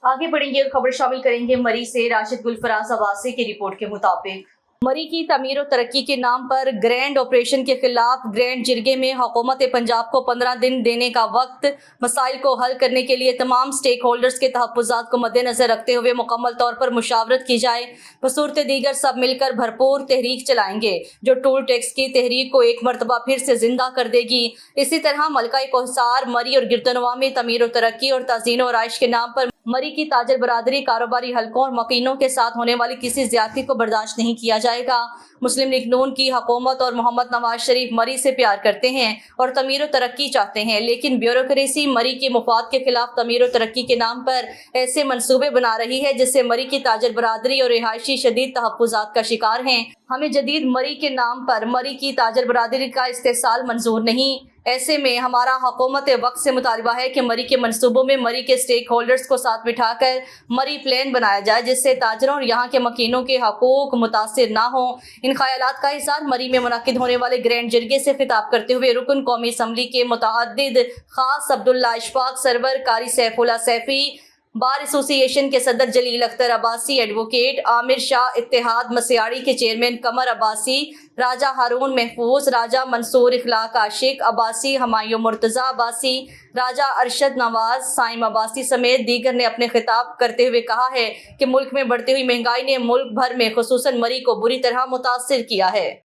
आगे बढ़ेंगे और खबर शामिल करेंगे मरी से। राशिद गुलफराज अब्बासी की रिपोर्ट के मुताबिक मरी की तमीर और तरक्की के नाम पर ग्रैंड ऑपरेशन के खिलाफ ग्रैंड जिरगे में हुकूमत पंजाब को 15 दिन देने का वक्त, मसाइल को हल करने के लिए तमाम स्टेक होल्डर्स के तहफ़्फ़ुज़ात को मद्देनज़र रखते हुए मुकम्मल तौर पर मुशावरत की जाए। बसूरत दीगर सब मिलकर भरपूर तहरीक चलाएंगे जो टोल टैक्स की तहरीक को एक मरतबा फिर से जिंदा कर देगी। इसी तरह मलका कोहिसार, मरी और गिरदनवा में तमीर और तरक्की और तज़ीन और आइश के नाम पर मरी की ताजर बरादरी, कारोबारी हलकों और मकीनों के साथ होने वाली किसी ज्यादती को बर्दाश्त नहीं किया जाएगा। मुस्लिम लीग नून की हुकूमत और मोहम्मद नवाज शरीफ मरी से प्यार करते हैं और तमीर और तरक्की चाहते हैं, लेकिन ब्यूरोक्रेसी मरी के मुफाद के खिलाफ तमीर और तरक्की के नाम पर ऐसे मंसूबे बना रही है जिससे मरी की ताजर बरादरी और रिहायशी शदीद तहफ़्फ़ुज़ात का शिकार हैं। हमें जदीद मरी के नाम पर मरी की ताजर बरादरी का इस्तेसाल मंजूर नहीं। ऐसे में हमारा हुकूमत वक्त से मुतालबा है कि मरी के मंसूबों में मरी के स्टेक होल्डर्स को साथ बिठाकर मरी प्लान बनाया जाए जिससे ताजरों और यहाँ के मकीनों के हकूक मुतासिर ना हो। इन ख्यालात का इज़हार मरी में मुनक्किद होने वाले ग्रैंड जिरगे से खिताब करते हुए रुकन कौमी असम्बली के मुतअद्दिद खास अब्दुल्ला इशफाक सरवर, कारी सैफुल्लाह सैफी, बार एसोसिएशन के सदर जलील अख्तर अब्बासी, एडवोकेट आमिर शाह, इत्तेहाद मसियाड़ी के चेयरमैन कमर अब्बासी, राजा हारून महफूज, राजा मंसूर इखलाक आशिक अब्बासी, हमायूं मुर्तज़ा अब्बासी, राजा अरशद नवाज, साइम अब्बासी समेत दीगर ने अपने खिताब करते हुए कहा है कि मुल्क में बढ़ती हुई महंगाई ने मुल्क भर में खुसूसन मरी को बुरी तरह मुतासिर किया है।